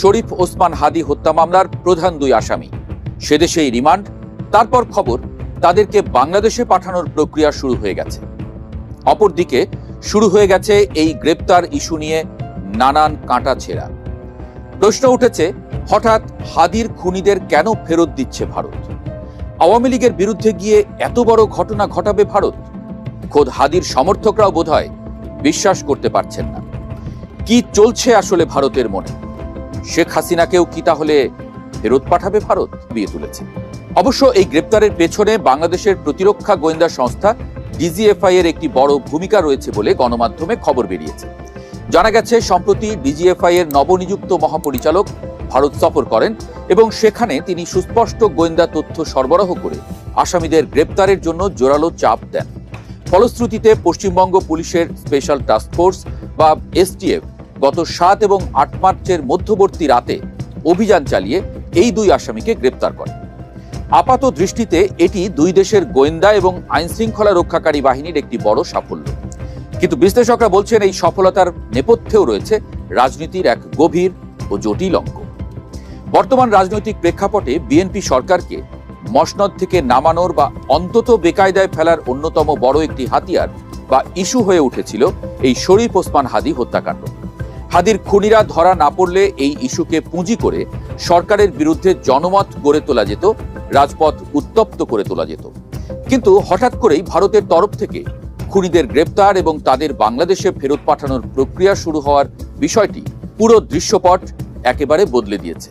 শরীফ ওসমান হাদি হত্যা মামলার প্রধান দুই আসামি। সেদেশেই রিমান্ড, তারপর খবর তাদেরকে বাংলাদেশে পাঠানোর প্রক্রিয়া শুরু হয়ে গেছে। অপরদিকে শুরু হয়ে গেছে এই গ্রেপ্তার ইস্যু নিয়ে নানান কাঁটা ছেঁড়া। প্রশ্ন উঠেছে, হঠাৎ হাদির খুনিদের কেন ফেরত দিচ্ছে ভারত? আওয়ামী লীগের বিরুদ্ধে গিয়ে এত বড় ঘটনা ঘটাবে ভারত? খোদ হাদির সমর্থকরাও বোধহয় বিশ্বাস করতে পারছেন না। কি চলছে আসলে ভারতের মনে? শেখ হাসিনাকেও কি তাহলে ফেরত পাঠাবে ভারত? বিয়ে তুলেছে। অবশ্য এই গ্রেপ্তারের পেছনে বাংলাদেশের প্রতিরক্ষা গোয়েন্দা সংস্থা ডিজিএফআই এর একটি বড় ভূমিকা রয়েছে বলে গণমাধ্যমে খবর বেরিয়েছে। জানা গেছে, সম্প্রতি ডিজিএফআই এর নবনিযুক্ত মহাপরিচালক ভারত সফর করেন এবং সেখানে তিনি সুস্পষ্ট গোয়েন্দা তথ্য সরবরাহ করে আসামিদের গ্রেপ্তারের জন্য জোরালো চাপ দেন। ফলশ্রুতিতে পশ্চিমবঙ্গ পুলিশের স্পেশাল টাস্ক ফোর্স বা এসটিএফ গত 7 এবং 8 মার্চের মধ্যবর্তী রাতে অভিযান চালিয়ে এই দুই আসামিকে গ্রেপ্তার করে। আপাত দৃষ্টিতে এটি দুই দেশের গোয়েন্দা এবং আইন শৃঙ্খলা রক্ষাকারী বাহিনীর একটি বড় সাফল্য। কিন্তু বিশ্লেষকরা বলছেন, এই সফলতার নেপথ্যেও রয়েছে রাজনীতির এক গভীর ও জটিল অঙ্ক। বর্তমান রাজনৈতিক প্রেক্ষাপটে বিএনপি সরকারকে মসনদ থেকে নামানোর বা অন্তত বেকায়দায় ফেলার অন্যতম বড় একটি হাতিয়ার বা ইস্যু হয়ে উঠেছিল এই শরীফ ওসমান হাদি হত্যাকাণ্ড। হাদির খুনিরা ধরা না পড়লে এই ইস্যুকে পুঁজি করে সরকারের বিরুদ্ধে জনমত গড়ে তোলা যেত, রাজপথ উত্তপ্ত করে তোলা যেত। কিন্তু হঠাৎ করেই ভারতের তরফ থেকে খুনিদের গ্রেপ্তার এবং তাদের বাংলাদেশে ফেরত পাঠানোর প্রক্রিয়া শুরু হওয়ার বিষয়টি পুরো দৃশ্যপট একেবারে বদলে দিয়েছে।